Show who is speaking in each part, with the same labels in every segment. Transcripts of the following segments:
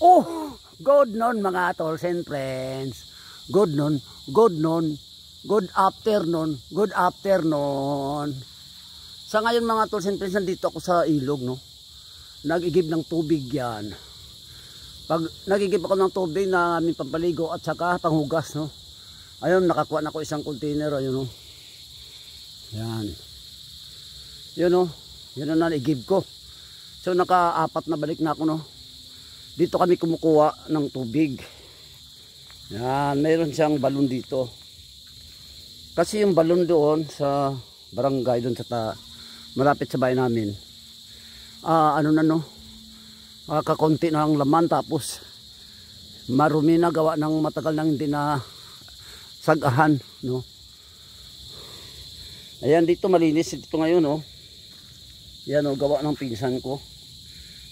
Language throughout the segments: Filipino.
Speaker 1: Oh, good noon mga tolls and friends. Good noon, good noon, good afternoon, good afternoon. Sa ngayon mga tolls and friends, nandito ako sa ilog, no. Nag-igib ng tubig yan. Pag nag-igib ako ng tubig na aming pampaligo at saka panghugas, no. Ayun, nakakuha na ako isang container, ayun, no. Yan. Yun, no. Yun na nag-igib ko. So naka-apat na balik na ako, no. Dito kami kumukuha ng tubig. Yan, mayroon siyang balon dito. Kasi yung balon doon sa barangay, doon sa malapit sa bahay namin. Ano na, no? Kakunti na ang laman, tapos marumi na, gawa ng matagal nang hindi na sagahan, no? Ayan, dito malinis ito ngayon, no? Yan, no, gawa ng pinsan ko.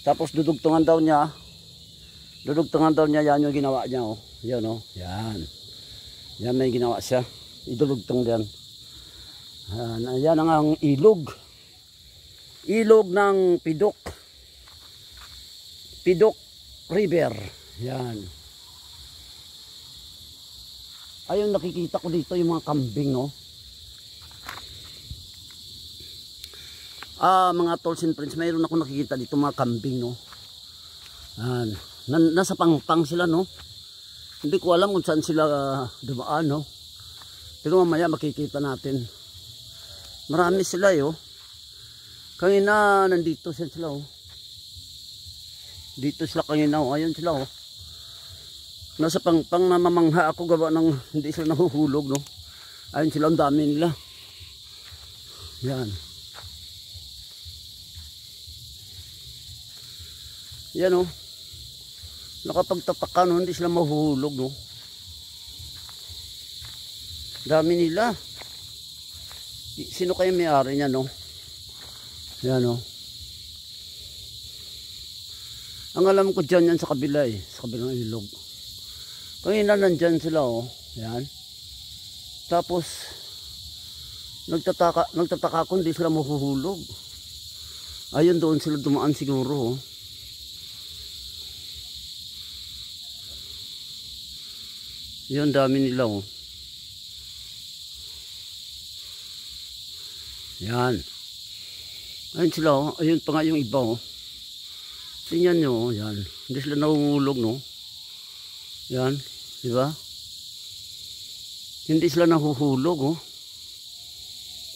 Speaker 1: Tapos dudugtungan daw niya. Yan yung ginawa niya, oh. Yan, oh. Yan. Yan, may ginawa siya. Idulugtong diyan. Ayan ang ilog. Ilog ng Pidok. Pidok River. Yan. Ayun, nakikita ko dito yung mga kambing, no. Mga tolls and friends, mayroon ako nakikita dito mga kambing, no. Yan. Nasa pangpang sila, no. Hindi ko alam kung saan sila dumaan, no. Pero mamaya makikita natin. Marami sila, yo. Kanina nandito sila, oh. Dito sila kanina, oh. Ayun sila, oh. Nasa pangpang na mamangha ako, gawa ng hindi sila nahuhulog, no. Ayun sila, ang dami nila. Yan. Yan, oh. Nakapagtatak ka, no, hindi sila mahuhulog, no. Dami nila. Sino kaya may-ari niya, no? Yan, no. Ang alam ko dyan yan sa kabila, eh. Sa kabilang ilog. Kanina nandyan sila, oh. Yan. Tapos nagtataka ko, hindi sila mahuhulog. Ayun, doon sila dumaan siguro, oh. Yun, dami nila, oh. Yan. Ayun sila, oh. Ayun pa nga yung iba, oh. Tingnan nyo, oh. Yan. Hindi sila nahuhulog, no. Yan. Diba? Hindi sila nahuhulog, oh.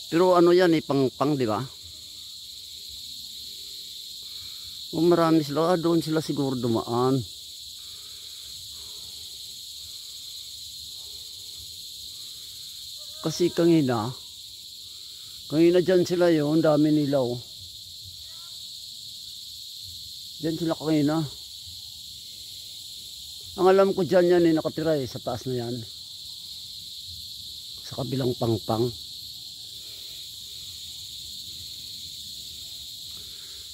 Speaker 1: Pero ano yan, eh, pang, diba? Oh, marami sila. Doon sila siguro dumaan. Kasi kanina dyan sila, yun, dami nila, oh. Dyan sila kanina. Ang alam ko dyan yan, eh, nakatira, eh, sa taas na yan. Sa kabilang pangpang.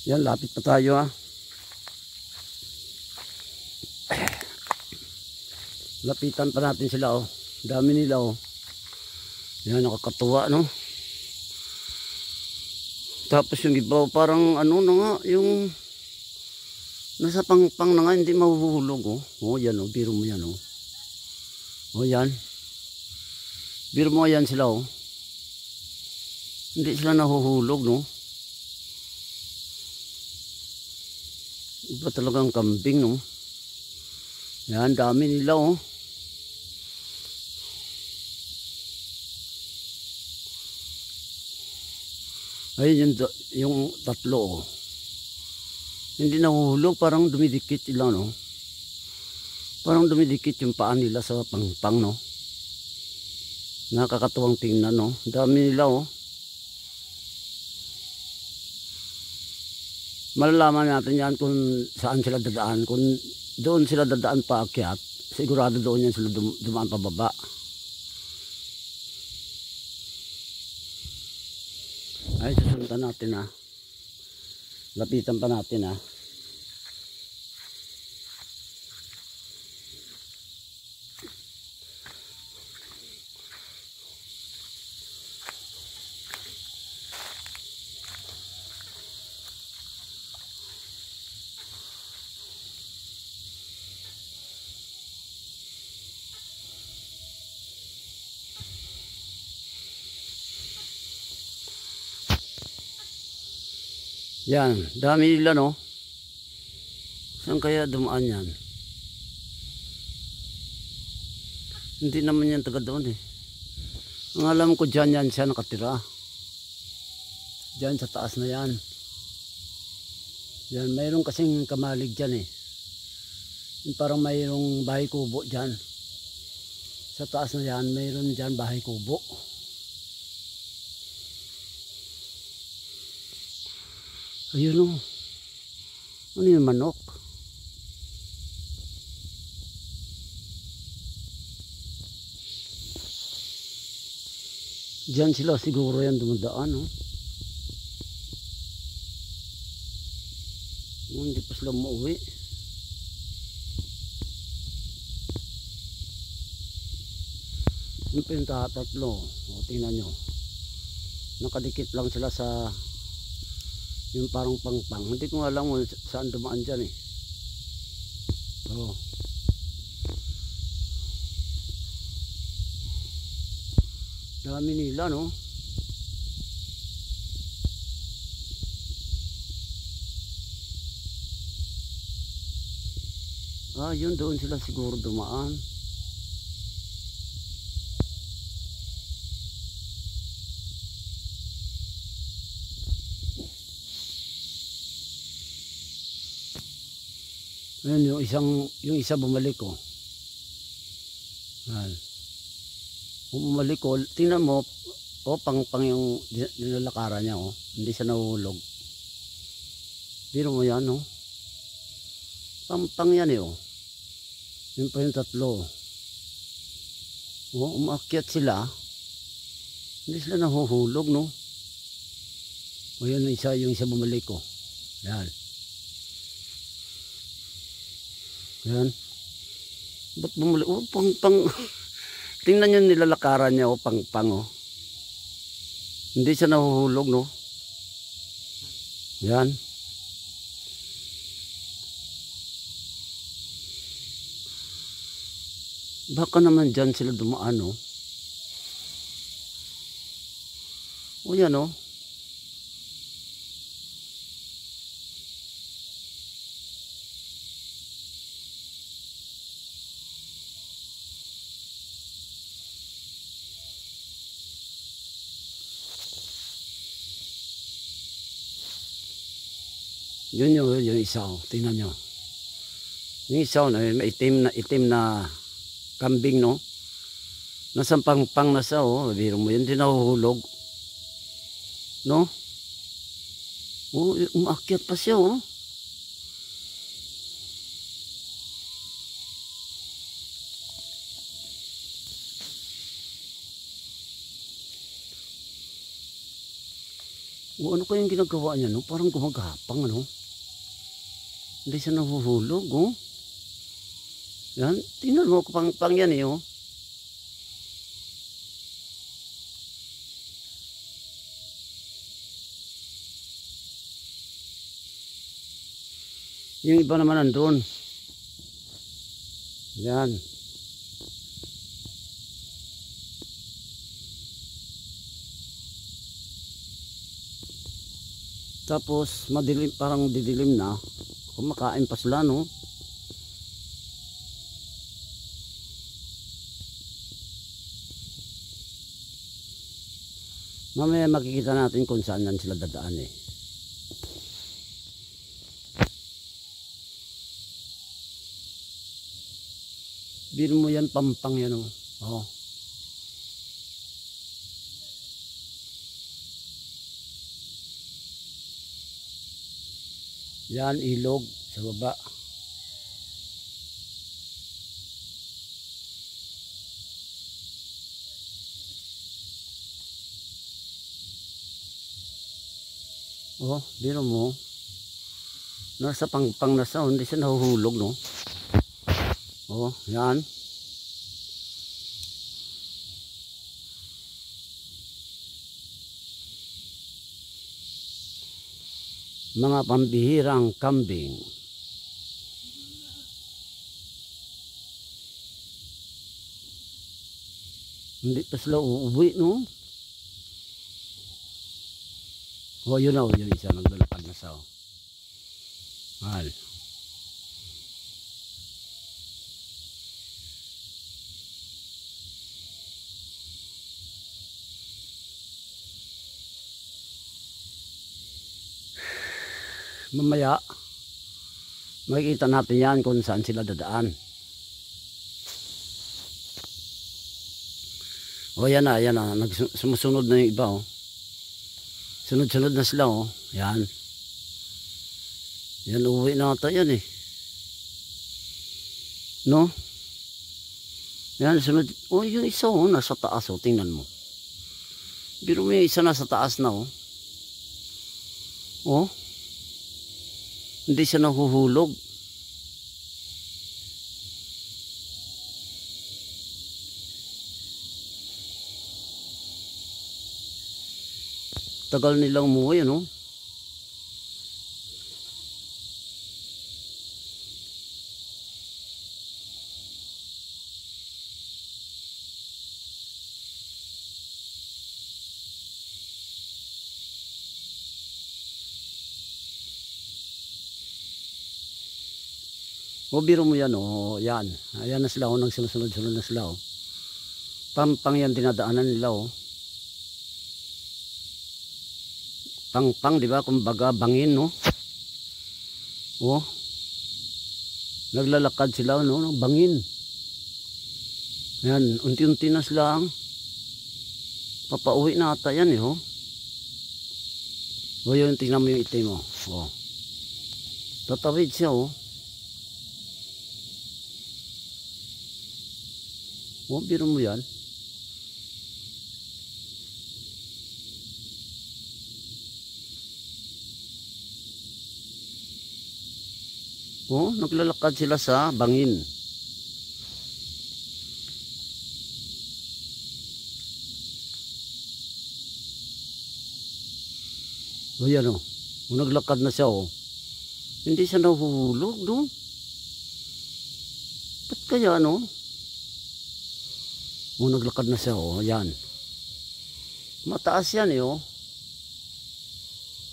Speaker 1: Yan, lapit pa tayo, ha. Lapitan pa natin sila, oh. Dami nila, oh. Yan, nakakatuwa, no. Tapos yung iba, parang ano na nga, yung nasa pangpang na nga, hindi mahuhulog, oh. Oh, yan, oh, biro mo yan, oh. Oh, yan. Biro mo yan sila, oh. Hindi sila nahuhulog, no. Iba talagang kambing, no. Yan, dami nila, oh. Ayun yung tatlo, oh. Hindi nahuhulog, parang dumidikit sila, no. Parang dumidikit yung paa nila sa pangpang, no. Nakakatuwang tingnan, no. Dami nila, oh. Malalaman natin yan kung saan sila dadaan. Kung doon sila dadaan paakyat, sigurado doon yan sila dumaan pababa. Ay, susundan natin, ha. Lapitan pa natin, ha. Yan, dami nila no. Saan kaya dumaan yan? Hindi naman yan taga doon eh. Ang alam ko dyan yan siya nakatira. Dyan sa taas na yan. Yan, mayroon kasing kamalig dyan eh. Yung parang mayroong bahay kubo dyan. Sa taas na yan, mayroon dyan bahay kubo. Ayun o. Ano yung manok? Diyan sila siguro yan dumadaan o. Hindi pa sila umuwi. Yun pa yung tatlo. O tingnan nyo. Nakadikit lang sila sa yung parang pangpang. Hindi ko alam kung saan dumaan dyan eh. Oh. Dami nila no. Ah, yun doon sila siguro dumaan. Ayun yung isa bumalik ko. Yan. Bumalik ko, tingnan mo, pang yung nilalakaran niya hindi siya nahuhulog. Biro mo yan pang yan yun pa yung tatlo. Umakyat sila. Hindi sila nahuhulog no. O yun yung isa bumalik ko. Yan. Yan. Ba't bumalik? Pang tingnan nyo nilalakaran niya pang hindi siya nahuhulog no. Yan. Baka naman dyan sila dumaan o yan yun yung isa tingnan nyo. Yung isa may itim na kambing no. Nasa pang na siya biro mo yun, hindi nahuhulog no. Umakyat pa siya ano kayang ginagawa niya parang gumagapang hindi siya nahuhulog yan, tingnan mo pang yan yung iba naman nandun yan. Tapos madilim, parang didilim na. Kumakain pa sila no. Mamaya makikita natin kung saan yan sila dadaan Biro mo yan pampang yan Yan ilog sa baba. Biro mo. Nasa pangpang na siya, hindi siya nahuhulog no. Yan. Mga pambihirang kambing. Hindi pa sila uuwi no. Oh, yun na, yung isa naglalakad na sa. Mahal. Mamaya, makikita natin yan kung saan sila dadaan. O yan na, sumusunod na yung iba oh. Sunod-sunod na sila oh. Yan. Yan, uwi na ata yan eh. No? Yan, sunod. Oh, yung isa oh, nasa taas oh, tingnan mo. Biro mo yung isa nasa taas na oh. Oh. Hindi siya nahuhulog. Tagal nilang umuwi, ano? O biro mo yan oh, yan. Ayan na sila oh, nagsunod-sunod na sila oh. Pampang yan dinadaanan nila oh. Pang, di ba? Kumbaga bangin no. Oh. Naglalakad sila no, bangin. Yan, unti-unti na sila ang papauwi na ata yan eh oh. O yun, tingnan mo yung itim mo. Oh. Tatawid siya oh. Oh, biro mo yan. Oh, naglalakad sila sa bangin. Oh, yan oh. Naglakad na siya oh. Hindi siya nahuhulog no? Ba't kaya no? Oh, naglakad na siya oh. Yan. Mataas yan eh oh.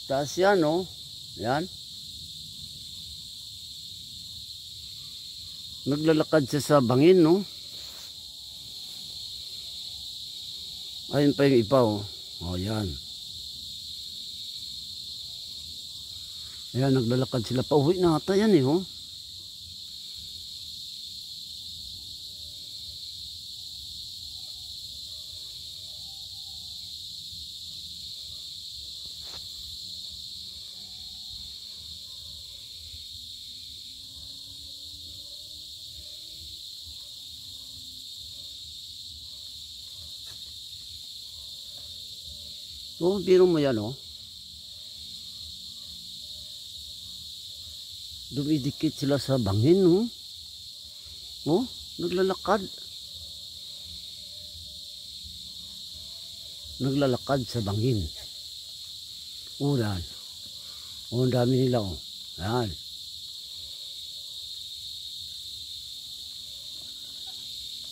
Speaker 1: Taas yan oh. Yan. Naglalakad siya sa bangin no. Ayun pa yung iba oh. Oh yan. Ayan, naglalakad sila. Pauwi na ata yan eh oh. Oh, biro mo yan oh. Dumidikit sila sa bangin no. Oh, naglalakad. Naglalakad sa bangin. Oh, yan. Oh, ang dami nila oh. Yan.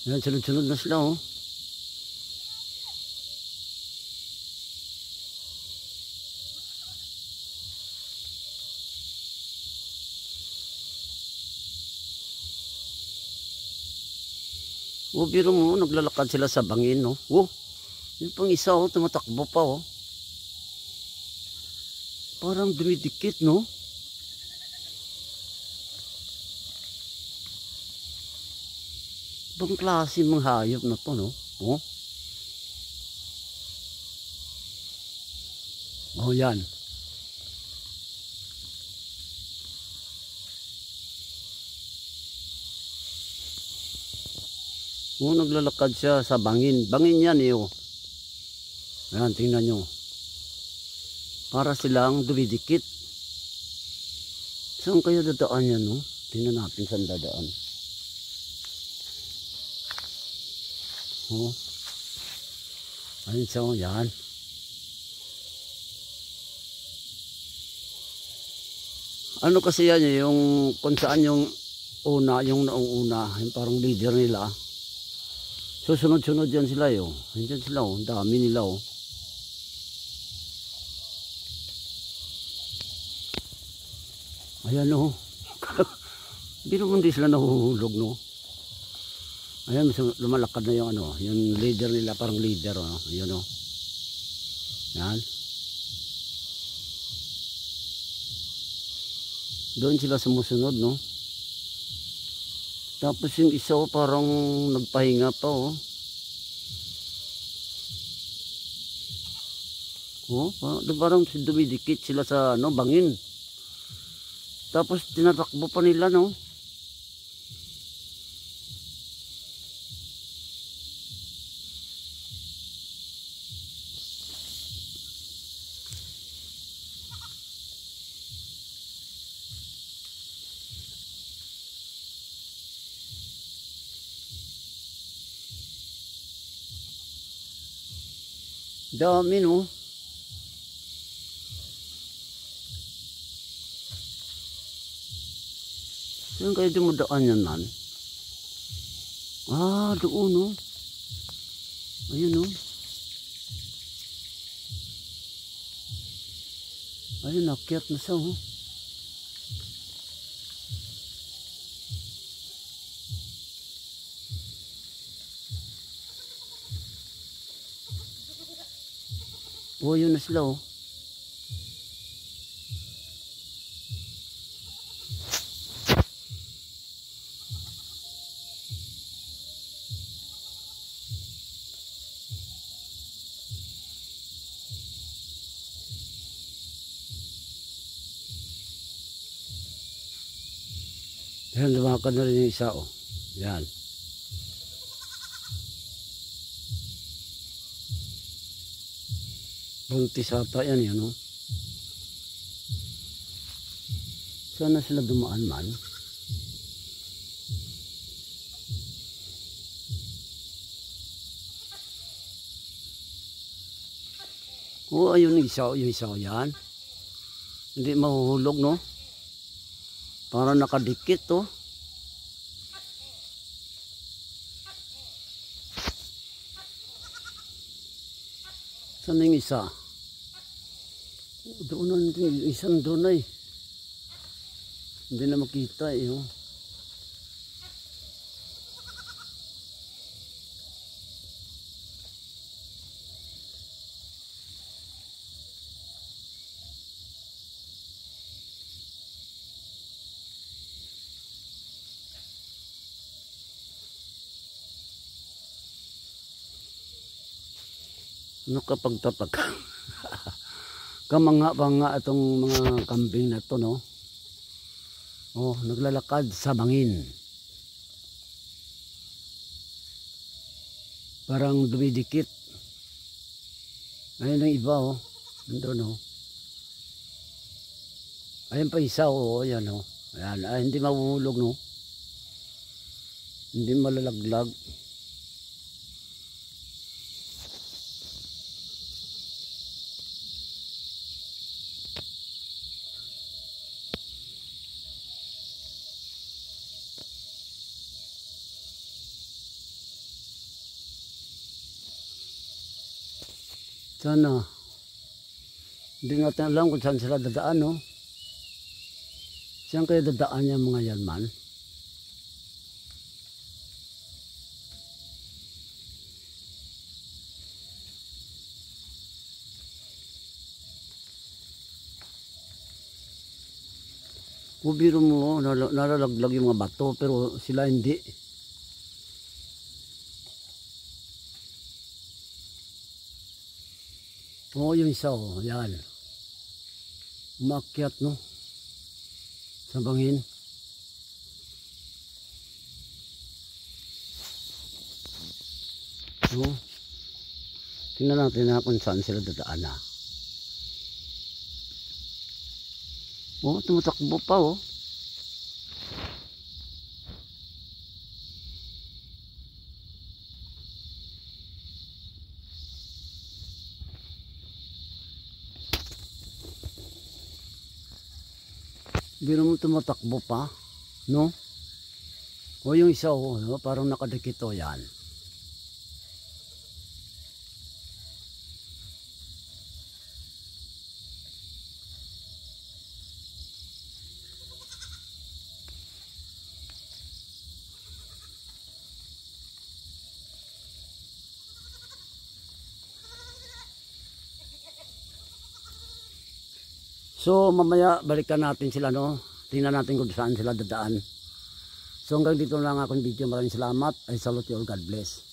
Speaker 1: Yan, sunod-sunod na sila oh. Oh, biro mo, naglalakad sila sa bangin, no? Oh, yun pang isa, oh, tumatakbo pa, oh. Parang dumidikit, no? Ibang klase mga hayop na to, no? Oh. Oh, yan. Oh, naglalakad siya sa bangin. Bangin yan eh oh. Ayan, tingnan nyo. Para silang dumidikit. Saan kaya dadaan yan no? Tingnan natin saan dadaan. Oh. Ayun siya oh, yan. Ano kasi yan eh, yung kung saan yung una, yung nauna, yung parang leader nila. So sunod-sunod yan sila yo. Andyan sila oh, dami nila oh. Ayan o. Biro mo hindi sila nahuhulog, no? Ayan, lumalakad na yung ano, yung leader nila, parang leader, oh. Ayan o. Yan. Doon sila sumusunod, no? Tapos yung isa, oh, parang nagpahinga pa, oh. Oh, parang dumidikit sila sa ano, bangin. Tapos tinatakbo pa nila, no? Dami, no? Saan kayo dumadaan yan, man? Ah, doon, no? Ayun, no? Ayun, nakyat na siya, oh. Oh, yun na sila, oh. Ayan, lumakad na rin yung isa, oh. Yan. Buntis ata yan, yan, oh. Saan na sila dumaan, man? Oh, ayun yung isa, yan. Hindi mahuhulog, no? Parang nakadikit, oh. Saan yung isa? Doon na, isang doon na, eh. Hindi na makita, eh, oh. Nakapagtatak. Kamanga pa nga itong mga kambing na to, no? Oh, naglalakad sa bangin. Parang dumidikit. Ayun ang iba, oh. Nandun, oh. Ayun pa isa, oh. Ayan, oh. Ayan. Ay, hindi mahuhulog, no? Hindi malalaglag. Sana. Hindi natin alam kung saan sila dadaan, no? Saan kayo dadaan yung mga yan, man? Kubiro mo, nalalaglag yung mga bato, pero sila hindi. Oo, yung isa, oh, yan. Umakyat, no? Sa bangin. No? Tingnan natin na kung saan sila dadaan, ha? Oh, tumatakbo pa, oh. Biro mo tumatakbo pa, no? O yung isa, oh, no? Parang nakadikit, oh, yan. So mamaya balikan natin sila, no. Tingnan natin kung saan sila dadaan. So hanggang dito lang akong video. Maraming salamat. I salute you all. God bless.